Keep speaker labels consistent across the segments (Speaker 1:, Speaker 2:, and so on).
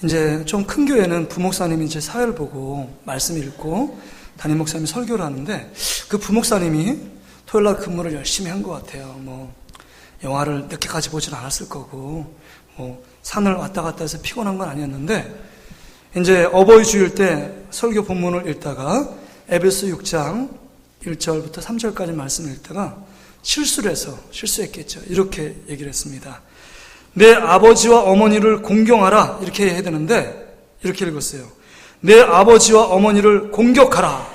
Speaker 1: 이제 좀 큰 교회는 부목사님이 이제 사회를 보고 말씀 읽고 담임 목사님이 설교를 하는데 그 부목사님이 토요일날 근무를 열심히 한 것 같아요. 뭐 영화를 늦게까지 보진 않았을 거고 뭐 산을 왔다 갔다 해서 피곤한 건 아니었는데 이제 어버이 주일 때 설교 본문을 읽다가 에베소 6장 1절부터 3절까지 말씀을 읽다가 실수했겠죠. 이렇게 얘기를 했습니다. 내 아버지와 어머니를 공경하라 이렇게 해야 되는데 이렇게 읽었어요. 내 아버지와 어머니를 공격하라.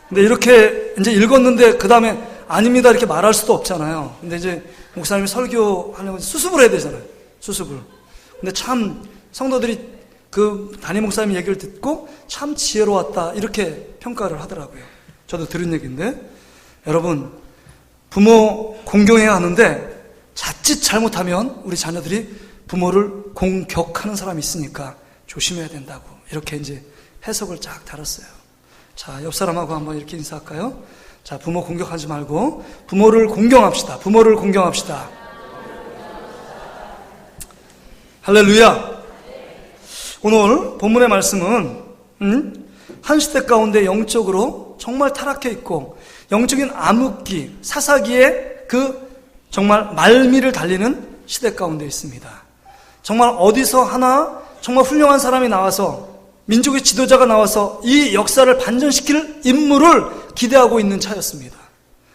Speaker 1: 근데 이렇게 이제 읽었는데 그 다음에 아닙니다 이렇게 말할 수도 없잖아요. 근데 이제 목사님이 설교하려면 수습을 해야 되잖아요. 수습을. 근데 참 성도들이 그 담임 목사님 얘기를 듣고 참 지혜로웠다 이렇게 평가를 하더라고요. 저도 들은 얘기인데 여러분 부모 공경해야 하는데 자칫 잘못하면 우리 자녀들이 부모를 공격하는 사람이 있으니까 조심해야 된다고 이렇게 이제 해석을 쫙 달았어요. 자, 옆 사람하고 한번 이렇게 인사할까요? 자, 부모 공격하지 말고 부모를 공경합시다. 부모를 공경합시다. 할렐루야. 오늘 본문의 말씀은 한 시대 가운데 영적으로 정말 타락해 있고 영적인 암흑기, 사사기에 그 정말 말미를 달리는 시대 가운데 있습니다. 정말 어디서 하나 정말 훌륭한 사람이 나와서 민족의 지도자가 나와서 이 역사를 반전시킬 인물을 기대하고 있는 차였습니다.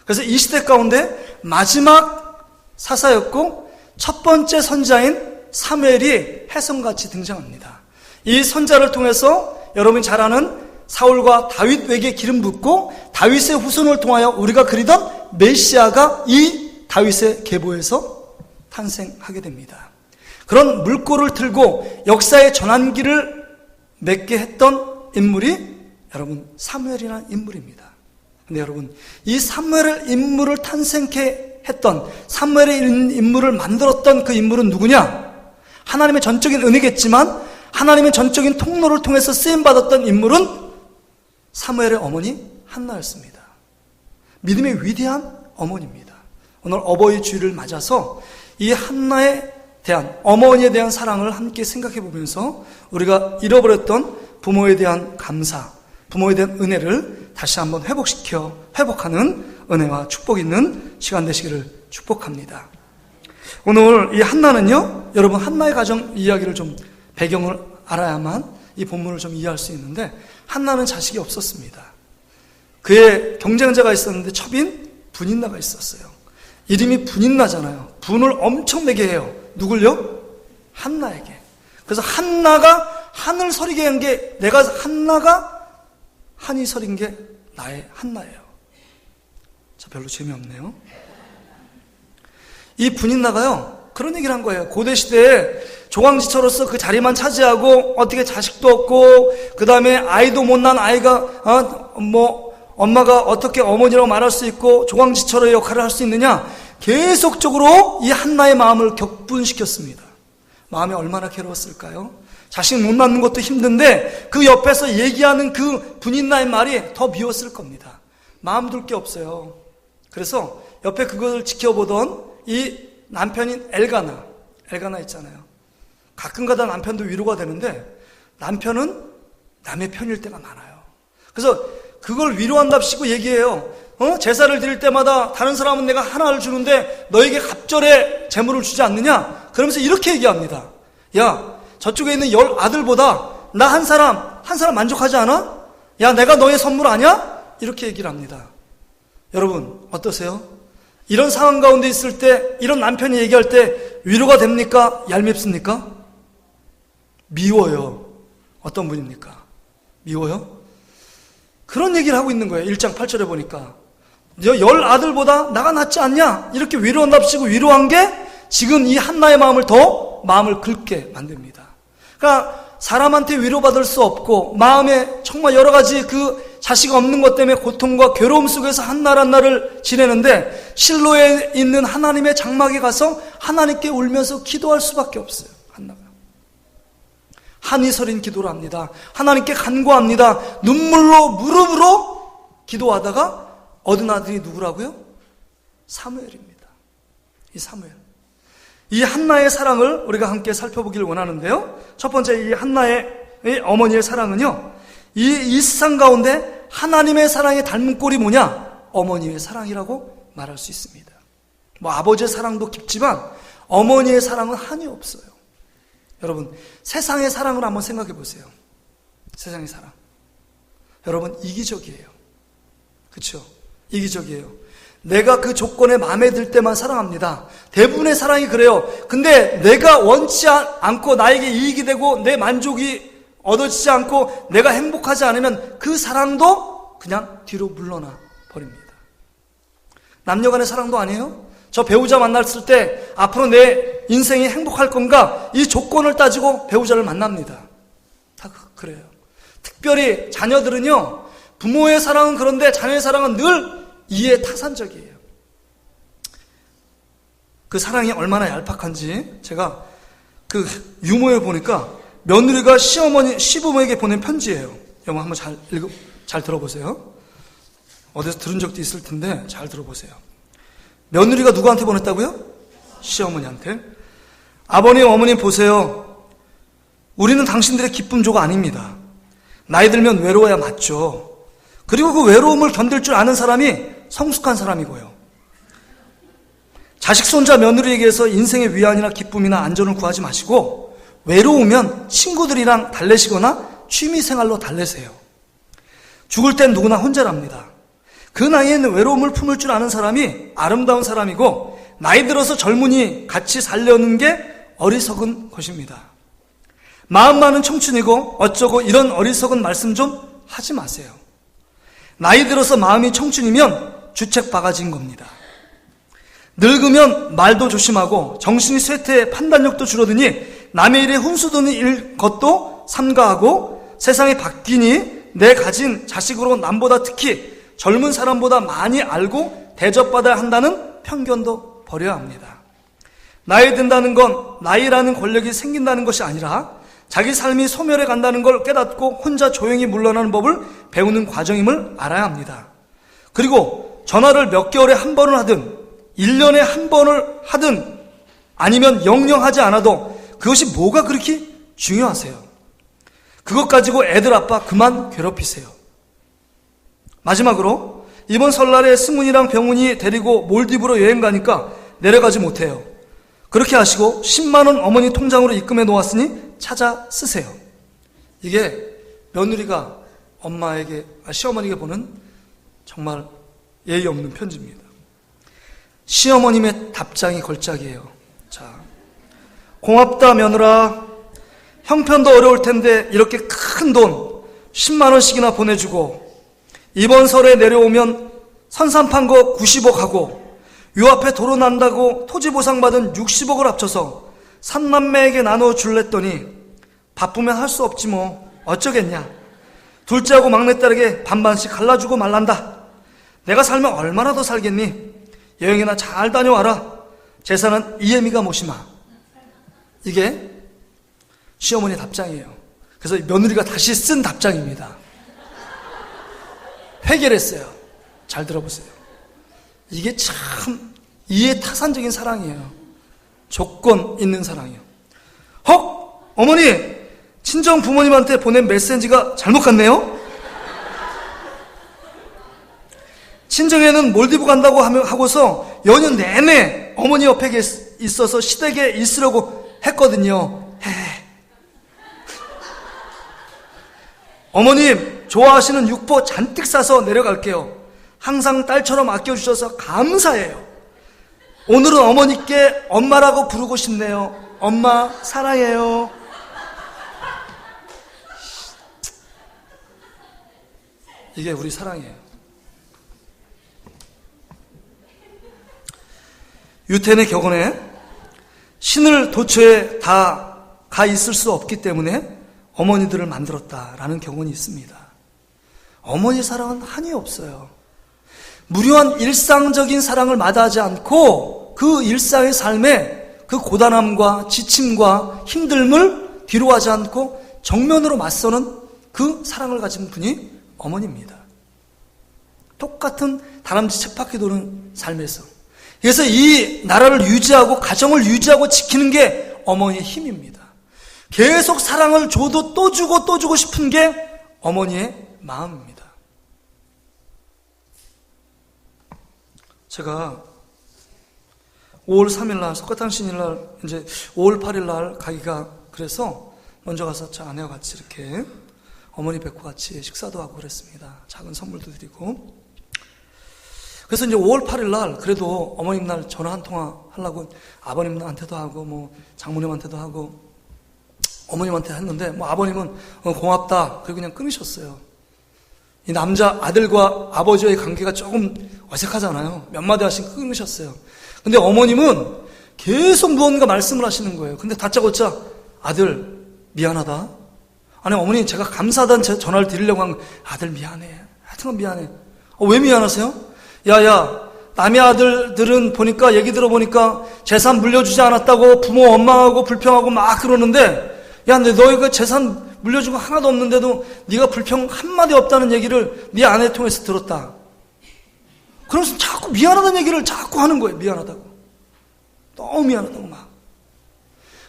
Speaker 1: 그래서 이 시대 가운데 마지막 사사였고 첫 번째 선자인 사무엘이 혜성같이 등장합니다. 이 선자를 통해서 여러분이 잘 아는 사울과 다윗 외게 기름 붓고 다윗의 후손을 통하여 우리가 그리던 메시아가 이 다윗의 계보에서 탄생하게 됩니다. 그런 물꼬를 틀고 역사의 전환기를 맺게 했던 인물이 여러분 사무엘이라는 인물입니다. 근데 여러분 이 사무엘의 인물을 탄생케 했던 사무엘의 인물을 만들었던 그 인물은 누구냐? 하나님의 전적인 은혜겠지만 하나님의 전적인 통로를 통해서 쓰임받았던 인물은 사무엘의 어머니 한나였습니다. 믿음의 위대한 어머니입니다. 오늘 어버이 주일을 맞아서 이 한나에 대한 어머니에 대한 사랑을 함께 생각해 보면서 우리가 잃어버렸던 부모에 대한 감사, 부모에 대한 은혜를 다시 한번 회복하는 은혜와 축복 있는 시간 되시기를 축복합니다. 오늘 이 한나는요, 여러분 한나의 가정 이야기를 좀 배경을 알아야만 이 본문을 좀 이해할 수 있는데 한나는 자식이 없었습니다. 그의 경쟁자가 있었는데 첩인 분인나가 있었어요. 이름이 분인나잖아요. 분을 엄청 내게 해요. 누굴요? 한나에게. 그래서 한나가 한을 서리게 한 게 한나가 한이 서린 게 나의 한나예요. 자, 별로 재미없네요. 이 분인나가요 그런 얘기를 한 거예요. 고대 시대에 조왕지처로서 그 자리만 차지하고 어떻게 자식도 없고 그 다음에 아이도 못난 아이가 엄마가 어떻게 어머니라고 말할 수 있고 조왕지처의 역할을 할 수 있느냐, 계속적으로 이 한나의 마음을 격분시켰습니다. 마음이 얼마나 괴로웠을까요? 자식 못 낳는 것도 힘든데 그 옆에서 얘기하는 그 분인나의 말이 더 미웠을 겁니다. 마음 둘 게 없어요. 그래서 옆에 그것을 지켜보던 이 남편인 엘가나 있잖아요. 가끔가다 남편도 위로가 되는데 남편은 남의 편일 때가 많아요. 그래서 그걸 위로한답시고 얘기해요. 제사를 드릴 때마다 다른 사람은 내가 하나를 주는데 너에게 갑절에 재물을 주지 않느냐? 그러면서 이렇게 얘기합니다. 야, 저쪽에 있는 10 아들보다 나 한 사람 만족하지 않아? 야, 내가 너의 선물 아니야? 이렇게 얘기를 합니다. 여러분 어떠세요? 이런 상황 가운데 있을 때 이런 남편이 얘기할 때 위로가 됩니까? 얄밉습니까? 미워요. 어떤 분입니까? 미워요? 그런 얘기를 하고 있는 거예요. 1장 8절에 보니까 10 아들보다 나가 낫지 않냐? 이렇게 위로한답시고 위로한 게 지금 이 한나의 마음을 긁게 만듭니다. 그러니까 사람한테 위로받을 수 없고 마음에 정말 여러 가지 그 자식 없는 것 때문에 고통과 괴로움 속에서 한나란 날을 지내는데 실로에 있는 하나님의 장막에 가서 하나님께 울면서 기도할 수밖에 없어요. 한나가 한이 서린 기도를 합니다. 하나님께 간구합니다. 눈물로 무릎으로 기도하다가 얻은 아들이 누구라고요? 사무엘입니다. 이 사무엘. 이 한나의 사랑을 우리가 함께 살펴보기를 원하는데요. 첫 번째, 이 한나의 어머니의 사랑은요, 이 세상 가운데 하나님의 사랑에 닮은 꼴이 뭐냐? 어머니의 사랑이라고 말할 수 있습니다. 아버지의 사랑도 깊지만 어머니의 사랑은 한이 없어요. 여러분, 세상의 사랑을 한번 생각해 보세요. 세상의 사랑. 여러분, 이기적이에요. 그렇죠? 이기적이에요. 내가 그 조건에 마음에 들 때만 사랑합니다. 대부분의 사랑이 그래요. 근데 내가 원치 않고 나에게 이익이 되고 내 만족이 얻어지지 않고 내가 행복하지 않으면 그 사랑도 그냥 뒤로 물러나 버립니다. 남녀 간의 사랑도 아니에요. 저 배우자 만났을 때 앞으로 내 인생이 행복할 건가? 이 조건을 따지고 배우자를 만납니다. 다 그래요. 특별히 자녀들은요, 부모의 사랑은 그런데 자녀의 사랑은 늘 이해타산적이에요. 그 사랑이 얼마나 얄팍한지 제가 그 유머에 보니까 며느리가 시부모에게 보낸 편지예요. 여러분 한번 잘 들어보세요. 어디서 들은 적도 있을 텐데 잘 들어보세요. 며느리가 누구한테 보냈다고요? 시어머니한테. 아버님, 어머님 보세요. 우리는 당신들의 기쁨조가 아닙니다. 나이 들면 외로워야 맞죠. 그리고 그 외로움을 견딜 줄 아는 사람이 성숙한 사람이고요. 자식, 손자, 며느리에게서 인생의 위안이나 기쁨이나 안전을 구하지 마시고 외로우면 친구들이랑 달래시거나 취미생활로 달래세요. 죽을 땐 누구나 혼자랍니다. 그 나이에는 외로움을 품을 줄 아는 사람이 아름다운 사람이고 나이 들어서 젊은이 같이 살려는 게 어리석은 것입니다. 마음 많은 청춘이고 어쩌고 이런 어리석은 말씀 좀 하지 마세요. 나이 들어서 마음이 청춘이면 주책 바가지인 겁니다. 늙으면 말도 조심하고 정신이 쇠퇴해 판단력도 줄어드니 남의 일에 훈수두는 것도 삼가하고 세상이 바뀌니 내 가진 자식으로 남보다 특히 젊은 사람보다 많이 알고 대접받아야 한다는 편견도 버려야 합니다. 나이 든다는 건 나이라는 권력이 생긴다는 것이 아니라 자기 삶이 소멸해 간다는 걸 깨닫고 혼자 조용히 물러나는 법을 배우는 과정임을 알아야 합니다. 그리고 전화를 몇 개월에 한 번을 하든 1년에 한 번을 하든 아니면 영영 하지 않아도 그것이 뭐가 그렇게 중요하세요? 그것 가지고 애들 아빠 그만 괴롭히세요. 마지막으로 이번 설날에 승훈이랑 병훈이 데리고 몰디브로 여행 가니까 내려가지 못해요. 그렇게 하시고 10만 원 어머니 통장으로 입금해 놓았으니 찾아 쓰세요. 이게 며느리가 시어머니에게 보는 정말 예의 없는 편지입니다. 시어머님의 답장이 걸작이에요. 자, 고맙다 며느라. 형편도 어려울 텐데 이렇게 큰 돈 10만 원씩이나 보내주고 이번 설에 내려오면 선산 판 거 90억 하고 요 앞에 도로 난다고 토지 보상받은 60억을 합쳐서 삼남매에게 나눠줄랬더니 바쁘면 할 수 없지 뭐 어쩌겠냐. 둘째하고 막내딸에게 반반씩 갈라주고 말란다. 내가 살면 얼마나 더 살겠니? 여행이나 잘 다녀와라. 재산은 이애미가 모시마. 이게 시어머니 답장이에요. 그래서 며느리가 다시 쓴 답장입니다. 해결했어요. 잘 들어보세요. 이게 참 이해타산적인 사랑이에요. 조건 있는 사랑이에요. 헉! 어머니! 친정 부모님한테 보낸 메시지가 잘못 갔네요? 친정에는 몰디브 간다고 하고서 연휴 내내 어머니 옆에 있어서 시댁에 있으려고 했거든요. 어머님, 좋아하시는 육포 잔뜩 싸서 내려갈게요. 항상 딸처럼 아껴주셔서 감사해요. 오늘은 어머니께 엄마라고 부르고 싶네요. 엄마 사랑해요. 이게 우리 사랑이에요. 유태인의 격언에 신을 도처에 다 가 있을 수 없기 때문에 어머니들을 만들었다라는 격언이 있습니다. 어머니 사랑은 한이 없어요. 무료한 일상적인 사랑을 마다하지 않고 그 일상의 삶에 그 고단함과 지침과 힘듦을 뒤로하지 않고 정면으로 맞서는 그 사랑을 가진 분이 어머니입니다. 똑같은 다람쥐 쳇바퀴 도는 삶에서 그래서 이 나라를 유지하고 가정을 유지하고 지키는 게 어머니의 힘입니다. 계속 사랑을 줘도 또 주고 또 주고 싶은 게 어머니의 마음입니다. 제가 5월 3일 날 석가탄신일 날 이제 5월 8일 날 가기가 그래서 먼저 가서 저 아내와 같이 이렇게 어머니 뵙고 같이 식사도 하고 그랬습니다. 작은 선물도 드리고. 그래서 이제 5월 8일 날 그래도 어머님 날 전화 한 통화 하려고 아버님한테도 하고 뭐 장모님한테도 하고 어머님한테 했는데 뭐 아버님은 고맙다 그리고 그냥 끊으셨어요. 이 남자 아들과 아버지의 관계가 조금 어색하잖아요. 몇 마디 하시고 끊으셨어요. 근데 어머님은 계속 무언가 말씀을 하시는 거예요. 근데 다짜고짜 아들 미안하다. 아니 어머니 제가 감사하다는 전화를 드리려고 한 아들 미안해. 하여튼 미안해. 왜 미안하세요? 야야 남의 아들들은 보니까 얘기 들어보니까 재산 물려주지 않았다고 부모 원망하고 불평하고 막 그러는데 야 근데 너희가 재산 물려준 거 하나도 없는데도 네가 불평 한마디 없다는 얘기를 네 아내 통해서 들었다. 그러면서 자꾸 미안하다는 얘기를 자꾸 하는 거예요. 미안하다고. 너무 미안하다고 막.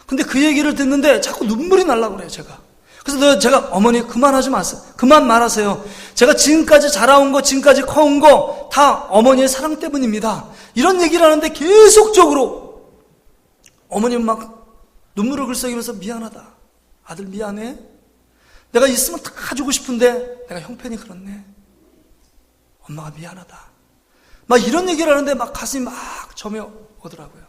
Speaker 1: 근데 그 얘기를 듣는데 자꾸 눈물이 날라고 그래요, 제가. 그래서 제가 어머니 그만하지 마세요. 그만 말하세요. 제가 지금까지 자라온 거, 지금까지 커온 거 다 어머니의 사랑 때문입니다. 이런 얘기를 하는데 계속적으로 어머님 막 눈물을 글썽이면서 미안하다. 아들 미안해. 내가 있으면 다 주고 싶은데 내가 형편이 그렇네. 엄마가 미안하다. 막 이런 얘기를 하는데 막 가슴이 막 점이 오더라고요.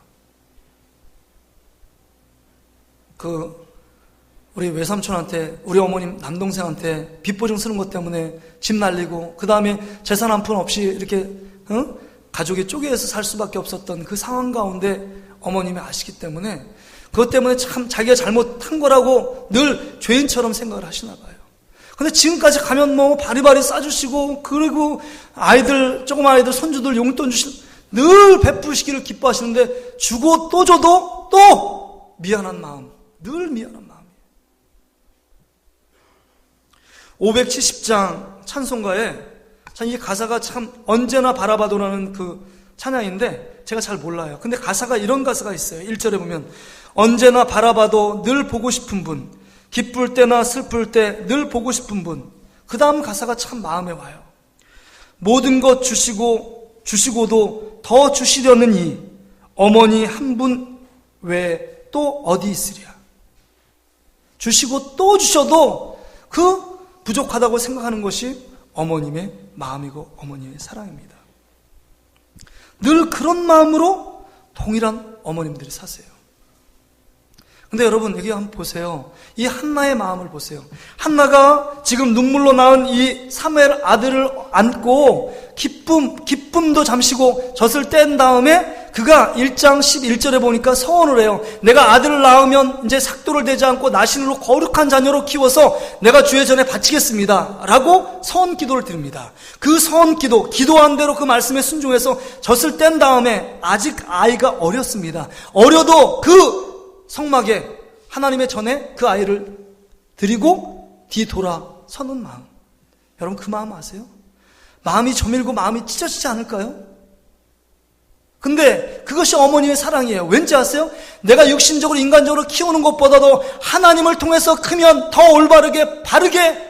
Speaker 1: 우리 외삼촌한테, 우리 어머님 남동생한테 빚보증 쓰는 것 때문에 집 날리고, 그 다음에 재산 한 푼 없이 이렇게, 가족이 쪼개서 살 수밖에 없었던 그 상황 가운데 어머님이 아시기 때문에, 그것 때문에 참 자기가 잘못한 거라고 늘 죄인처럼 생각을 하시나 봐요. 근데 지금까지 가면 뭐 바리바리 싸주시고, 그리고 조그만 아이들, 손주들 용돈 늘 베푸시기를 기뻐하시는데, 주고 또 줘도 또 미안한 마음, 늘 미안한 마음이에요. 570장 찬송가에 참 이 가사가 참 언제나 바라봐도라는 그 찬양인데 제가 잘 몰라요. 근데 가사가 이런 가사가 있어요. 1절에 보면 언제나 바라봐도 늘 보고 싶은 분, 기쁠 때나 슬플 때 늘 보고 싶은 분. 그 다음 가사가 참 마음에 와요. 모든 것 주시고도 더 주시려는 이 어머니 한 분 외에 또 어디 있으랴. 주시고 또 주셔도 그 부족하다고 생각하는 것이 어머님의 마음이고 어머님의 사랑입니다. 늘 그런 마음으로 동일한 어머님들이 사세요. 근데 여러분 여기 한번 보세요. 이 한나의 마음을 보세요. 한나가 지금 눈물로 낳은 이 사무엘 아들을 안고 기쁨도 잠시고 젖을 뗀 다음에 그가 1장 11절에 보니까 서원을 해요. 내가 아들을 낳으면 이제 삭도를 대지 않고 나신으로 거룩한 자녀로 키워서 내가 주의 전에 바치겠습니다 라고 서원 기도를 드립니다. 그 서원 기도한 대로 그 말씀에 순종해서 젖을 뗀 다음에 아직 아이가 어렸습니다. 어려도 그 성막에 하나님의 전에 그 아이를 드리고 뒤돌아서는 마음. 여러분 그 마음 아세요? 마음이 저밀고 마음이 찢어지지 않을까요? 근데 그것이 어머니의 사랑이에요. 왠지 아세요? 내가 육신적으로 인간적으로 키우는 것보다도 하나님을 통해서 크면 더 올바르게 바르게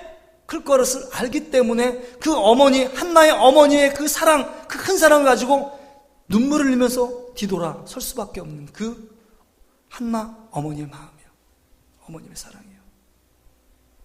Speaker 1: 클 것을 알기 때문에 그 어머니, 한나의 어머니의 그 사랑, 그 큰 사랑을 가지고 눈물을 흘리면서 뒤돌아 설 수밖에 없는 그 한나 어머니의 마음이에요. 어머님의 사랑이에요.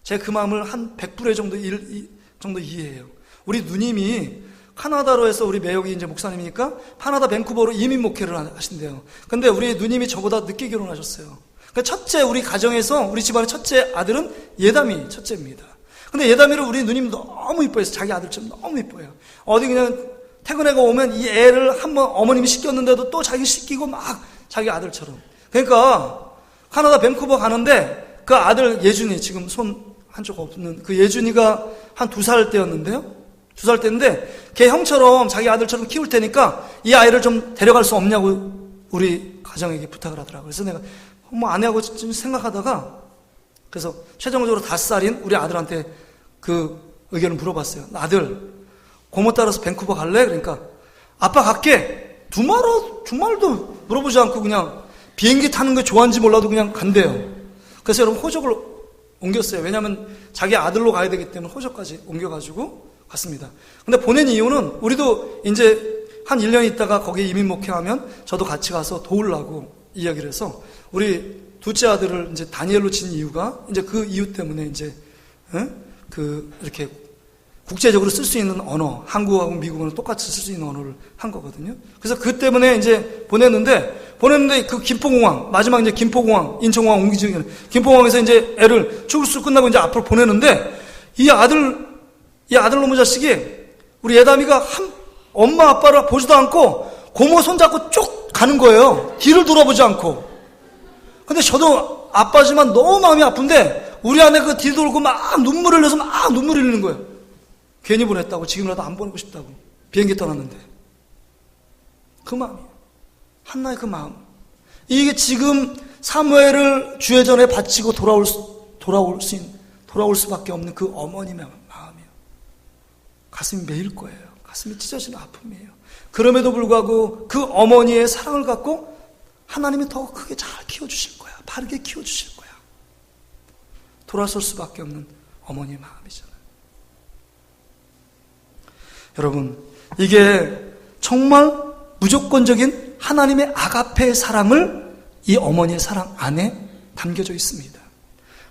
Speaker 1: 제가 그 마음을 한 100분의 정도 이해해요. 우리 누님이 카나다로 해서 우리 매역이 이제 목사님이니까 카나다 밴쿠버로 이민 목회를 하신대요. 근데 우리 누님이 저보다 늦게 결혼하셨어요. 그러니까 첫째, 우리 가정에서 우리 집안의 첫째 아들은 예담이 첫째입니다. 근데 예담이를 우리 누님이 너무 이뻐해서 자기 아들처럼 너무 이뻐해요. 어디 그냥 퇴근해가 오면 이 애를 한번 어머님이 씻겼는데도 또 자기 씻기고 막 자기 아들처럼. 그러니까 카나다 밴쿠버 가는데 그 아들 예준이, 지금 손 한쪽 없는 그 예준이가 한 2살 때였는데요. 2살 때인데 걔 형처럼 자기 아들처럼 키울 테니까 이 아이를 좀 데려갈 수 없냐고 우리 가정에게 부탁을 하더라고요. 그래서 내가 뭐 아내하고 좀 생각하다가 그래서 최종적으로 5살인 우리 아들한테 그 의견을 물어봤어요. 아들 고모 따라서 밴쿠버 갈래? 그러니까 아빠 갈게. 두말도 물어보지 않고 그냥 비행기 타는 거 좋아하는지 몰라도 그냥 간대요. 그래서 여러분 호적을 옮겼어요. 왜냐하면 자기 아들로 가야 되기 때문에 호적까지 옮겨가지고 갔습니다. 근데 보낸 이유는 우리도 이제 한 1년 있다가 거기에 이민 목회하면 저도 같이 가서 도우려고 이야기를 해서 우리 둘째 아들을 이제 다니엘로 진 이유가 이제 그 이유 때문에 이제 이렇게 국제적으로 쓸 수 있는 언어, 한국하고 미국어는 똑같이 쓸 수 있는 언어를 한 거거든요. 그래서 그 때문에 이제 보냈는데 그 김포공항, 마지막 이제 김포공항, 인천공항 옮기기 전에 김포공항에서 이제 애를 출수 끝나고 이제 앞으로 보내는데 이 아들 놈의 자식이 우리 애담이가 엄마 아빠를 보지도 않고 고모 손잡고 쭉 가는 거예요. 뒤를 돌아보지 않고. 근데 저도 아빠지만 너무 마음이 아픈데 우리 아내 그 뒤 돌고 막 눈물을 흘려서 막 눈물을 흘리는 거예요. 괜히 보냈다고, 지금이라도 안 보내고 싶다고. 비행기 떠났는데. 그 마음이에요. 한나의 그 마음. 이게 지금 사무엘을 주회전에 바치고 돌아올 수밖에 없는 그 어머님의 마음이에요. 가슴이 메일 거예요. 가슴이 찢어지는 아픔이에요. 그럼에도 불구하고 그 어머니의 사랑을 갖고 하나님이 더 크게 잘 키워주실 거야. 바르게 키워주실 거야. 돌아설 수밖에 없는 어머니의 마음이잖아요. 여러분, 이게 정말 무조건적인 하나님의 아가페의 사랑을 이 어머니의 사랑 안에 담겨져 있습니다.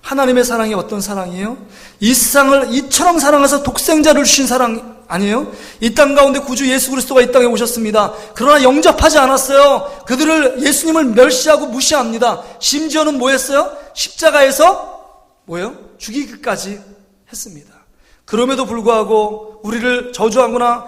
Speaker 1: 하나님의 사랑이 어떤 사랑이에요? 이 세상을 이처럼 사랑해서 독생자를 주신 사랑 아니에요? 이 땅 가운데 구주 예수 그리스도가 이 땅에 오셨습니다. 그러나 영접하지 않았어요. 그들을 예수님을 멸시하고 무시합니다. 심지어는 뭐 했어요? 십자가에서 죽이기까지 했습니다. 그럼에도 불구하고 우리를 저주하거나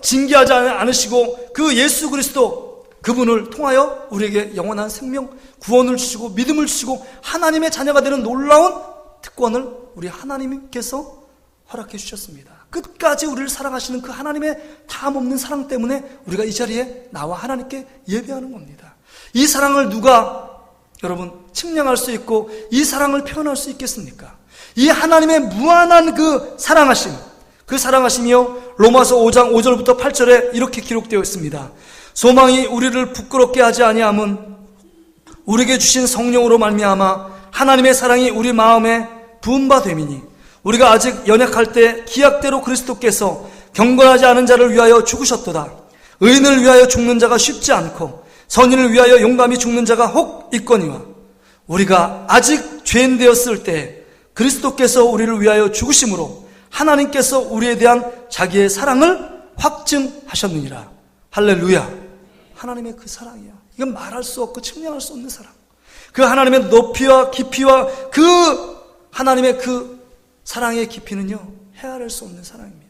Speaker 1: 징계하지 않으시고 그 예수 그리스도 그분을 통하여 우리에게 영원한 생명, 구원을 주시고 믿음을 주시고 하나님의 자녀가 되는 놀라운 특권을 우리 하나님께서 허락해 주셨습니다. 끝까지 우리를 사랑하시는 그 하나님의 다함없는 사랑 때문에 우리가 이 자리에 나와 하나님께 예배하는 겁니다. 이 사랑을 누가 여러분 측량할 수 있고 이 사랑을 표현할 수 있겠습니까? 이 하나님의 무한한 그 사랑하심이요 로마서 5장 5절부터 8절에 이렇게 기록되어 있습니다. 소망이 우리를 부끄럽게 하지 아니함은 우리에게 주신 성령으로 말미암아 하나님의 사랑이 우리 마음에 부은 바 됨이니 우리가 아직 연약할 때 기약대로 그리스도께서 경건하지 않은 자를 위하여 죽으셨도다. 의인을 위하여 죽는 자가 쉽지 않고 선인을 위하여 용감히 죽는 자가 혹 있거니와 우리가 아직 죄인 되었을 때 그리스도께서 우리를 위하여 죽으심으로 하나님께서 우리에 대한 자기의 사랑을 확증하셨느니라. 할렐루야. 하나님의 그 사랑이요. 이건 말할 수 없고 측량할 수 없는 사랑. 그 하나님의 높이와 깊이와 그 하나님의 그 사랑의 깊이는요 헤아릴 수 없는 사랑입니다.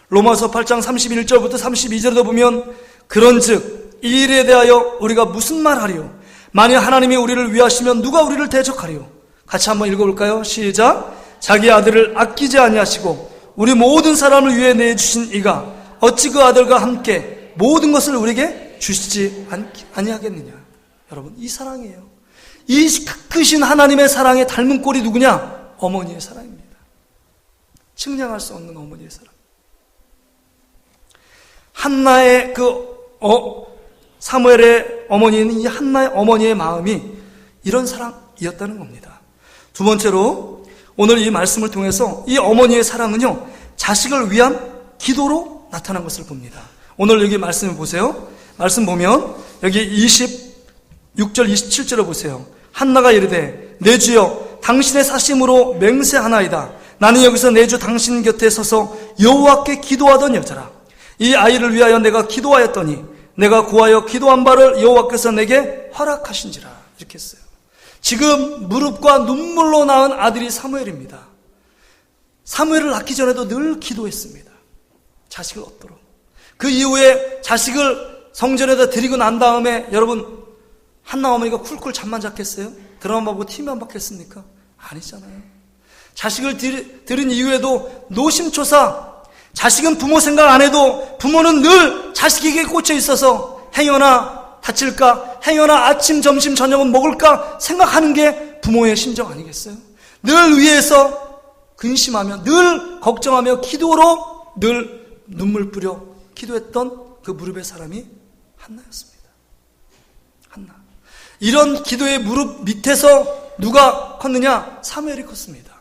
Speaker 1: 로마서 8장 31절부터 32절에도 보면 그런즉 이 일에 대하여 우리가 무슨 말하리요? 만일 하나님이 우리를 위하시면 누가 우리를 대적하리요? 같이 한번 읽어볼까요? 시작. 자기 아들을 아끼지 아니하시고 우리 모든 사람을 위해 내주신 이가 어찌 그 아들과 함께 모든 것을 우리에게 주시지 아니하겠느냐. 여러분, 이 사랑이에요. 이 크신 하나님의 사랑에 닮은 꼴이 누구냐? 어머니의 사랑입니다. 측량할 수 없는 어머니의 사랑. 한나의 사무엘의 어머니는 이 한나의 어머니의 마음이 이런 사랑이었다는 겁니다. 두 번째로 오늘 이 말씀을 통해서 이 어머니의 사랑은요 자식을 위한 기도로 나타난 것을 봅니다. 오늘 여기 말씀을 보세요. 말씀 보면 여기 26절 27절을 보세요. 한나가 이르되 내 주여 당신의 사심으로 맹세하나이다. 나는 여기서 내 주 당신 곁에 서서 여호와께 기도하던 여자라. 이 아이를 위하여 내가 기도하였더니 내가 구하여 기도한 바를 여호와께서 내게 허락하신지라. 이렇게 했어요. 지금 무릎과 눈물로 낳은 아들이 사무엘입니다. 사무엘을 낳기 전에도 늘 기도했습니다. 자식을 얻도록. 그 이후에 자식을 성전에다 드리고 난 다음에 여러분 한나 어머니가 쿨쿨 잠만 잤겠어요? 드라마 보고 TV만 봤겠습니까? 아니잖아요. 자식을 들인 이후에도 노심초사, 자식은 부모 생각 안 해도 부모는 늘 자식에게 꽂혀 있어서 행여나 다칠까, 행여나 아침, 점심, 저녁은 먹을까 생각하는 게 부모의 심정 아니겠어요? 늘 위에서 근심하며, 늘 걱정하며 기도로 늘 눈물 뿌려 기도했던 그 무릎의 사람이 한나였습니다. 한나. 이런 기도의 무릎 밑에서 누가 컸느냐? 사무엘이 컸습니다.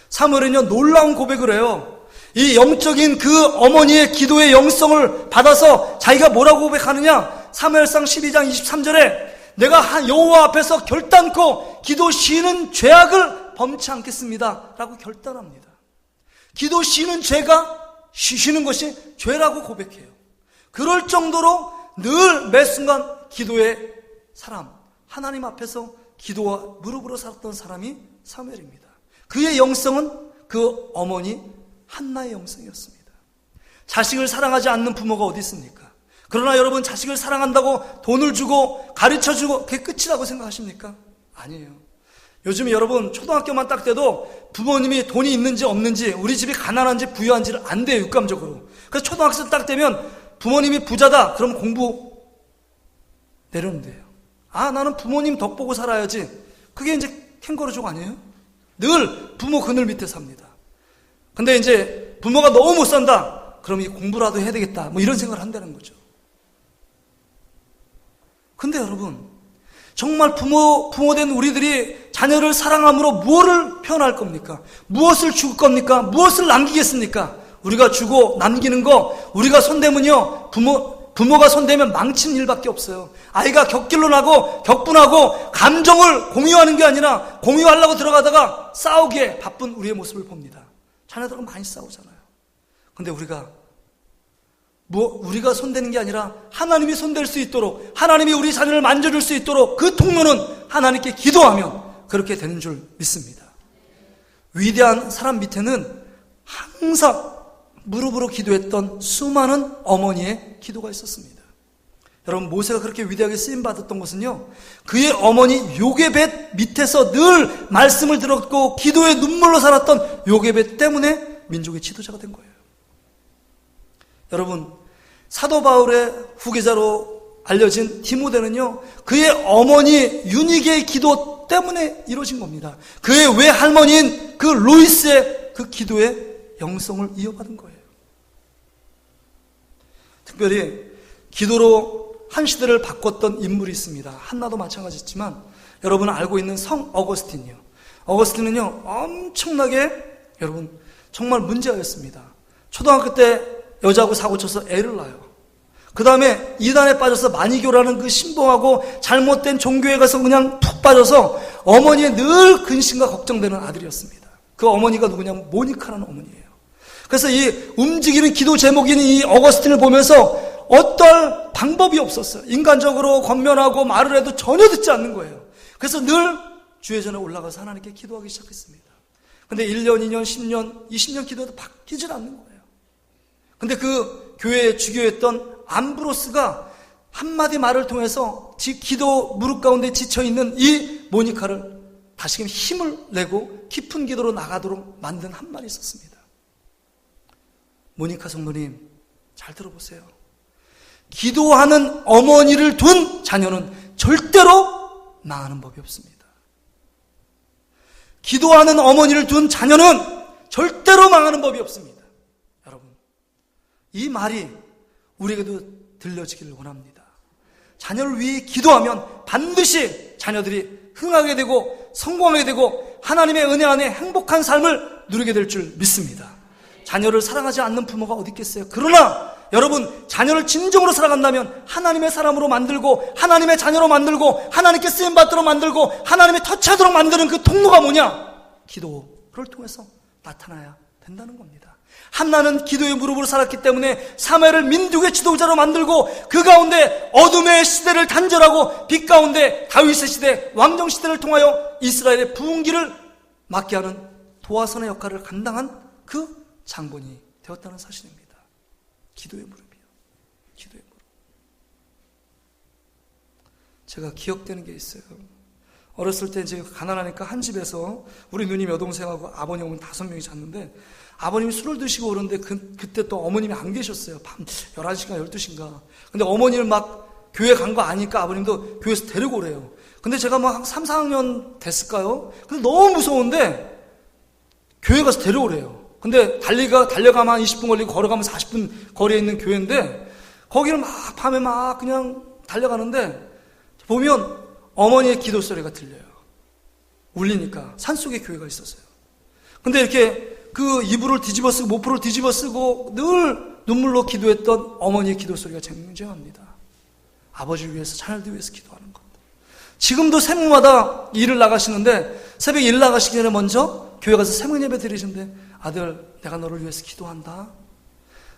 Speaker 1: 사무엘은요, 놀라운 고백을 해요. 이 영적인 그 어머니의 기도의 영성을 받아서 자기가 뭐라고 고백하느냐? 사무엘상 12장 23절에 내가 여호와 앞에서 결단코 기도 쉬는 죄악을 범치 않겠습니다 라고 결단합니다. 기도 쉬는 죄가 쉬는 것이 죄라고 고백해요. 그럴 정도로 늘 매순간 기도의 사람, 하나님 앞에서 기도와 무릎으로 살았던 사람이 사무엘입니다. 그의 영성은 그 어머니 한나의 영성이었습니다. 자식을 사랑하지 않는 부모가 어디 있습니까? 그러나 여러분, 자식을 사랑한다고 돈을 주고 가르쳐주고 그게 끝이라고 생각하십니까? 아니에요. 요즘 여러분 초등학교만 딱 돼도 부모님이 돈이 있는지 없는지, 우리 집이 가난한지 부유한지를 안 돼요, 육감적으로. 그래서 초등학생 딱 되면 부모님이 부자다 그럼 공부 내려놓는데요. 아, 나는 부모님 덕 보고 살아야지. 그게 이제 캥거루족 아니에요? 늘 부모 그늘 밑에 삽니다. 근데 이제 부모가 너무 못 산다 그럼 이 공부라도 해야 되겠다, 뭐 이런 생각을 한다는 거죠. 근데 여러분, 정말 부모된 우리들이 자녀를 사랑함으로 무엇을 표현할 겁니까? 무엇을 줄 겁니까? 무엇을 남기겠습니까? 우리가 주고 남기는 거, 우리가 손대면요, 부모가 손대면 망치는 일밖에 없어요. 아이가 격길로 나고 격분하고 감정을 공유하는 게 아니라 공유하려고 들어가다가 싸우기에 바쁜 우리의 모습을 봅니다. 자녀들은 많이 싸우잖아요. 근데 우리가 손대는 게 아니라 하나님이 손댈 수 있도록, 하나님이 우리 자녀를 만져줄 수 있도록 그 통로는 하나님께 기도하면 그렇게 되는 줄 믿습니다. 위대한 사람 밑에는 항상 무릎으로 기도했던 수많은 어머니의 기도가 있었습니다. 여러분, 모세가 그렇게 위대하게 쓰임받았던 것은요, 그의 어머니 요게벳 밑에서 늘 말씀을 들었고 기도의 눈물로 살았던 요게벳 때문에 민족의 지도자가 된 거예요. 여러분, 사도 바울의 후계자로 알려진 디모데는요, 그의 어머니 유니게의 기도 때문에 이루어진 겁니다. 그의 외할머니인 그 로이스의 그 기도의 영성을 이어받은 거예요. 특별히 기도로 한 시대를 바꿨던 인물이 있습니다. 한나도 마찬가지지만 여러분 알고 있는 성 어거스틴이요. 어거스틴은요, 엄청나게 여러분 정말 문제였습니다. 초등학교 때 여자하고 사고쳐서 애를 낳아요. 그 다음에 이단에 빠져서 만이교라는 그 신봉하고 잘못된 종교에 가서 그냥 푹 빠져서 어머니의 늘 근심과 걱정되는 아들이었습니다. 그 어머니가 누구냐면 모니카라는 어머니예요. 그래서 이 움직이는 기도 제목인 이 어거스틴을 보면서 어떠할 방법이 없었어요. 인간적으로 권면하고 말을 해도 전혀 듣지 않는 거예요. 그래서 늘 주회전에 올라가서 하나님께 기도하기 시작했습니다. 근데 1년, 2년, 10년, 20년 기도도 바뀌질 않는 거예요. 근데 그 교회에 주교였던 암브로스가 한마디 말을 통해서 기도 무릎 가운데 지쳐있는 이 모니카를 다시금 힘을 내고 깊은 기도로 나가도록 만든 한 말이 있었습니다. 모니카 성도님, 잘 들어보세요. 기도하는 어머니를 둔 자녀는 절대로 망하는 법이 없습니다. 기도하는 어머니를 둔 자녀는 절대로 망하는 법이 없습니다. 여러분, 이 말이 우리에게도 들려지기를 원합니다. 자녀를 위해 기도하면 반드시 자녀들이 흥하게 되고 성공하게 되고 하나님의 은혜 안에 행복한 삶을 누리게 될 줄 믿습니다. 자녀를 사랑하지 않는 부모가 어디 있겠어요? 그러나 여러분, 자녀를 진정으로 사랑한다면 하나님의 사람으로 만들고 하나님의 자녀로 만들고 하나님께 쓰임받도록 만들고 하나님의 터치하도록 만드는 그 통로가 뭐냐? 기도를 통해서 나타나야 된다는 겁니다. 한나는 기도의 무릎으로 살았기 때문에 사무엘을 민족의 지도자로 만들고 그 가운데 어둠의 시대를 단절하고 빛 가운데 다윗의 시대, 왕정 시대를 통하여 이스라엘의 부흥기를 맞게 하는 도화선의 역할을 감당한 그 장본이 되었다는 사실입니다. 기도의 무릎이요. 기도의 무릎. 제가 기억되는 게 있어요. 어렸을 때 이제 가난하니까 한 집에서 우리 누님 여동생하고 아버님 어머니 5명이 잤는데 아버님이 술을 드시고 오는데 그때 또 어머님이 안 계셨어요. 밤 11시인가 12시인가. 근데 어머니를 막 교회 간 거 아니까 아버님도 교회에서 데리고 오래요. 근데 제가 막 한 3, 4학년 됐을까요? 근데 너무 무서운데 교회 가서 데려오래요. 근데 달려가면 한 20분 걸리고 걸어가면 40분 거리에 있는 교회인데 거기를 막 밤에 막 그냥 달려가는데 보면 어머니의 기도 소리가 들려요. 울리니까 산속에 교회가 있었어요. 근데 이렇게 그 이불을 뒤집어 쓰고 모프를 뒤집어 쓰고 늘 눈물로 기도했던 어머니의 기도 소리가 쟁쟁합니다. 아버지를 위해서, 자녀들 위해서 기도하는 것. 지금도 새벽마다 일을 나가시는데 새벽 일 나가시기 전에 먼저 교회 가서 새벽 예배 드리시는데, 아들, 내가 너를 위해서 기도한다.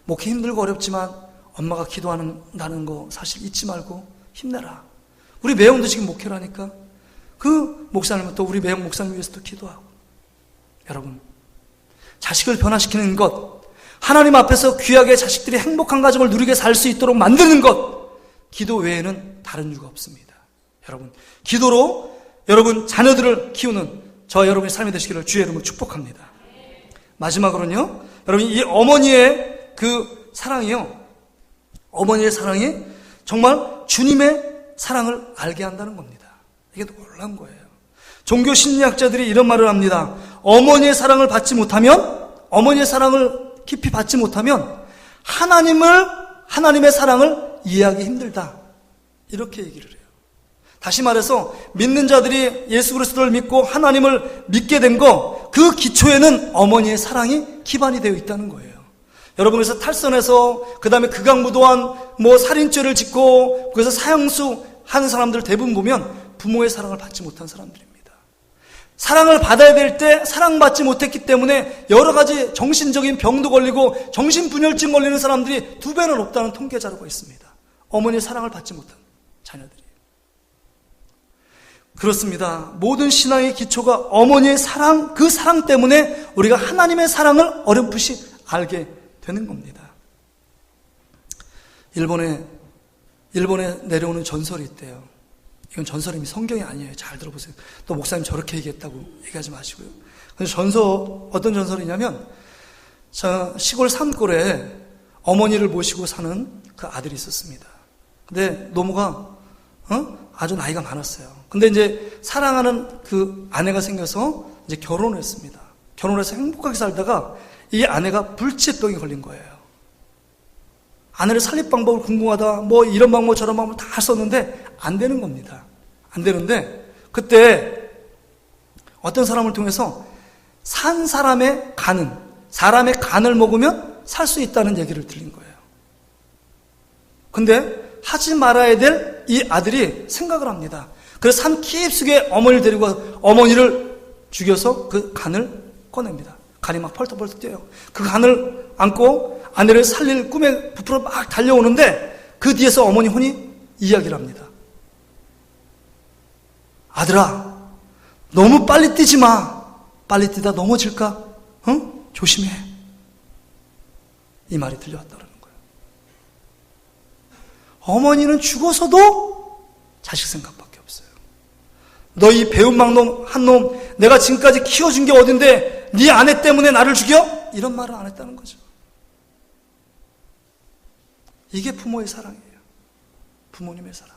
Speaker 1: 목회 힘들고 어렵지만 엄마가 기도한다는 거 사실 잊지 말고 힘내라. 우리 매형도 지금 목회라니까 그 목사님은 또 우리 매형 목사님 위해서 또 기도하고. 여러분, 자식을 변화시키는 것, 하나님 앞에서 귀하게 자식들이 행복한 가정을 누리게 살 수 있도록 만드는 것, 기도 외에는 다른 이유가 없습니다. 여러분, 기도로 여러분 자녀들을 키우는 저와 여러분의 삶이 되시기를 주의 이름으로 축복합니다. 마지막으로는요, 여러분, 이 어머니의 그 사랑이요, 어머니의 사랑이 정말 주님의 사랑을 알게 한다는 겁니다. 이게 놀라운 거예요. 종교 심리학자들이 이런 말을 합니다. 어머니의 사랑을 받지 못하면, 어머니의 사랑을 깊이 받지 못하면 하나님의 사랑을 이해하기 힘들다. 이렇게 얘기를 해요. 다시 말해서 믿는 자들이 예수 그리스도를 믿고 하나님을 믿게 된 거, 그 기초에는 어머니의 사랑이 기반이 되어 있다는 거예요. 여러분, 그래서 탈선해서 그 다음에 극악무도한 살인죄를 짓고 그래서 사형수 하는 사람들 대부분 보면 부모의 사랑을 받지 못한 사람들입니다. 사랑을 받아야 될 때 사랑받지 못했기 때문에 여러 가지 정신적인 병도 걸리고 정신분열증 걸리는 사람들이 2배는 높다는 통계 자료가 있습니다. 어머니의 사랑을 받지 못한 자녀들이. 그렇습니다. 모든 신앙의 기초가 어머니의 사랑, 그 사랑 때문에 우리가 하나님의 사랑을 어렴풋이 알게 되는 겁니다. 일본에 내려오는 전설이 있대요. 이건 전설입니다. 성경이 아니에요. 잘 들어보세요. 또 목사님 저렇게 얘기했다고 얘기하지 마시고요. 어떤 전설이냐면, 시골 산골에 어머니를 모시고 사는 그 아들이 있었습니다. 근데 노모가 아주 나이가 많았어요. 근데 이제 사랑하는 그 아내가 생겨서 이제 결혼을 했습니다. 결혼해서 행복하게 살다가 이 아내가 불치병이 걸린 거예요. 아내를 살릴 방법을 궁금하다, 이런 방법 저런 방법 다 썼는데 안 되는 겁니다. 안 되는데 그때 어떤 사람을 통해서 산 사람의 간을 먹으면 살 수 있다는 얘기를 들린 거예요. 근데 하지 말아야 될 이 아들이 생각을 합니다. 그래서 산 깊숙이 어머니를 데리고 어머니를 죽여서 그 간을 꺼냅니다. 간이 막 펄떡펄떡 뛰어요. 그 간을 안고 아내를 살릴 꿈에 부풀어 막 달려오는데 그 뒤에서 어머니 혼이 이야기를 합니다. 아들아, 너무 빨리 뛰지 마. 빨리 뛰다 넘어질까? 조심해. 이 말이 들려왔다는 거예요. 어머니는 죽어서도 자식 생각밖에 없어요. 너희 배은망놈 한 놈, 내가 지금까지 키워준 게 어딘데 네 아내 때문에 나를 죽여? 이런 말을 안 했다는 거죠. 이게 부모의 사랑이에요. 부모님의 사랑.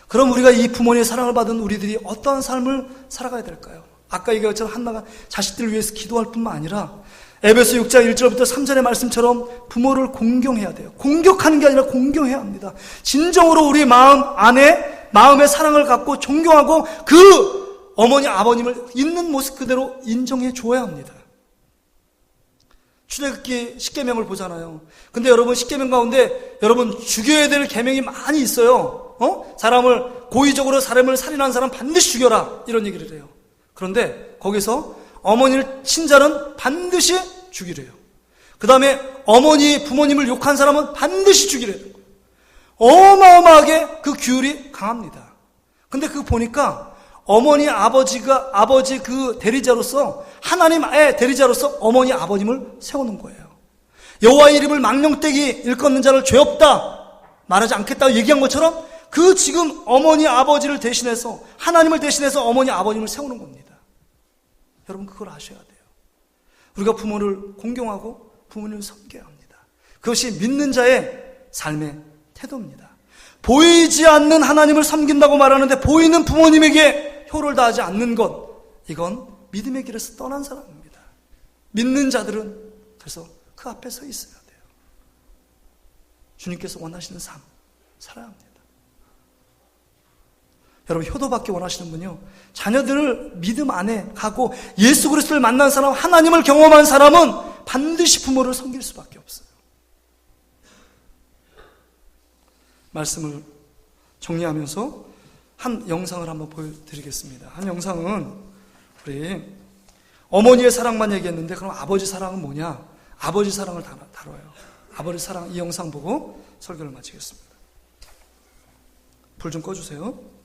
Speaker 1: 그럼 우리가 이 부모님의 사랑을 받은 우리들이 어떠한 삶을 살아가야 될까요? 아까 얘기한 것처럼 한나가 자식들을 위해서 기도할 뿐만 아니라 에베소 6장 1절부터 3절의 말씀처럼 부모를 공경해야 돼요. 공격하는 게 아니라 공경해야 합니다. 진정으로 우리 마음의 사랑을 갖고 존경하고 그 어머니 아버님을 있는 모습 그대로 인정해 줘야 합니다. 출애굽기 10계명을 보잖아요. 근데 여러분 10계명 가운데 여러분 죽여야 될 계명이 많이 있어요. 고의적으로 사람을 살인한 사람 반드시 죽여라, 이런 얘기를 해요. 그런데 거기서 어머니를 친 자는 반드시 죽이래요. 그 다음에 부모님을 욕한 사람은 반드시 죽이래요. 어마어마하게 그 규율이 강합니다. 근데 그거 보니까 아버지 그 대리자로서, 하나님의 대리자로서 어머니 아버님을 세우는 거예요. 여호와의 이름을 망령되기 일컫는 자를 죄 없다 말하지 않겠다고 얘기한 것처럼 그 지금 어머니 아버지를 대신해서, 하나님을 대신해서 어머니 아버님을 세우는 겁니다. 여러분, 그걸 아셔야 돼요. 우리가 부모를 공경하고 부모님을 섬겨야 합니다. 그것이 믿는 자의 삶의 태도입니다. 보이지 않는 하나님을 섬긴다고 말하는데 보이는 부모님에게 효를 다하지 않는 것, 이건 믿음의 길에서 떠난 사람입니다. 믿는 자들은 그래서 그 앞에 서 있어야 돼요. 주님께서 원하시는 삶 살아야 합니다. 여러분, 효도받기 원하시는 분요, 자녀들을 믿음 안에 가고 예수 그리스도를 만난 사람, 하나님을 경험한 사람은 반드시 부모를 섬길 수밖에 없어요. 말씀을 정리하면서 한 영상을 한번 보여드리겠습니다. 한 영상은 우리 어머니의 사랑만 얘기했는데, 그럼 아버지 사랑은 뭐냐? 아버지 사랑을 다뤄요. 아버지 사랑, 이 영상 보고 설교를 마치겠습니다. 불 좀 꺼주세요.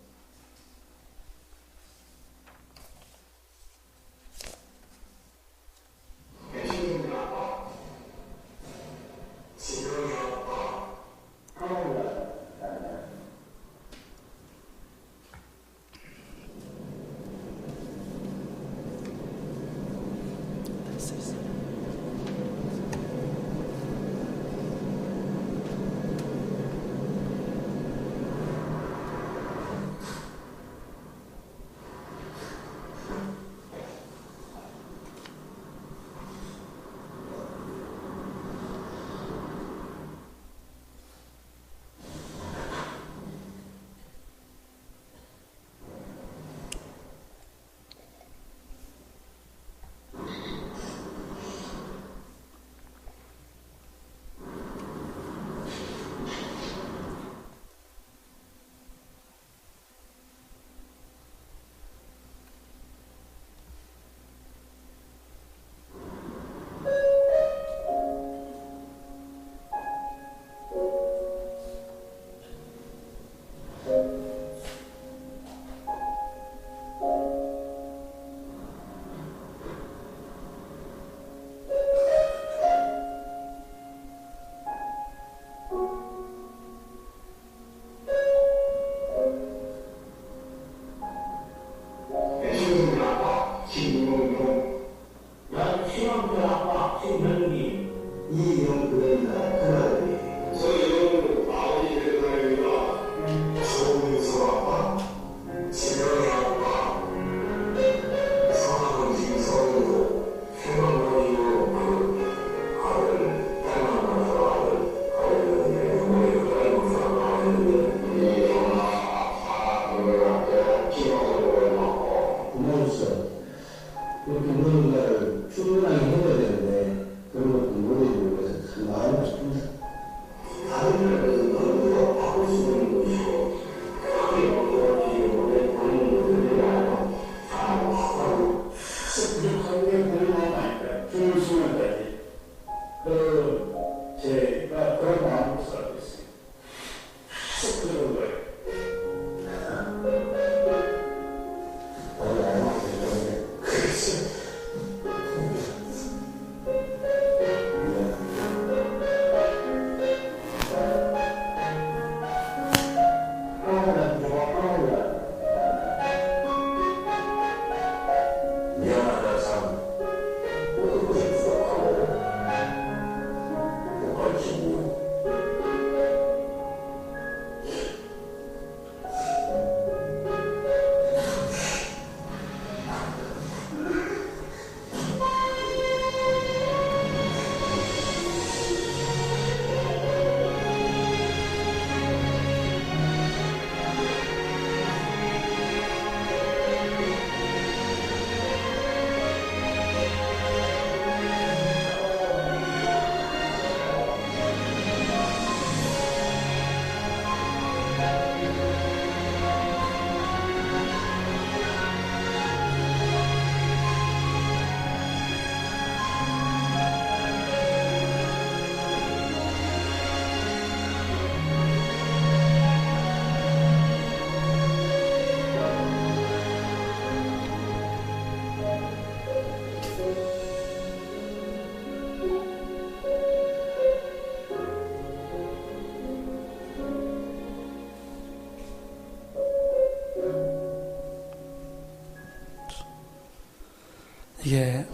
Speaker 1: 이게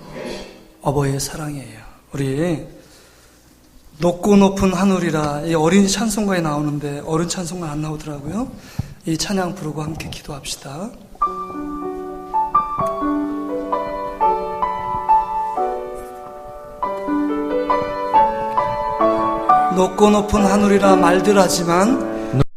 Speaker 1: 어버이의 사랑이에요. 우리 높고 높은 하늘이라, 이 어린 찬송가에 나오는데 어른 찬송가 안 나오더라고요. 이 찬양 부르고 함께 기도합시다. 높고 높은 하늘이라 말들 하지만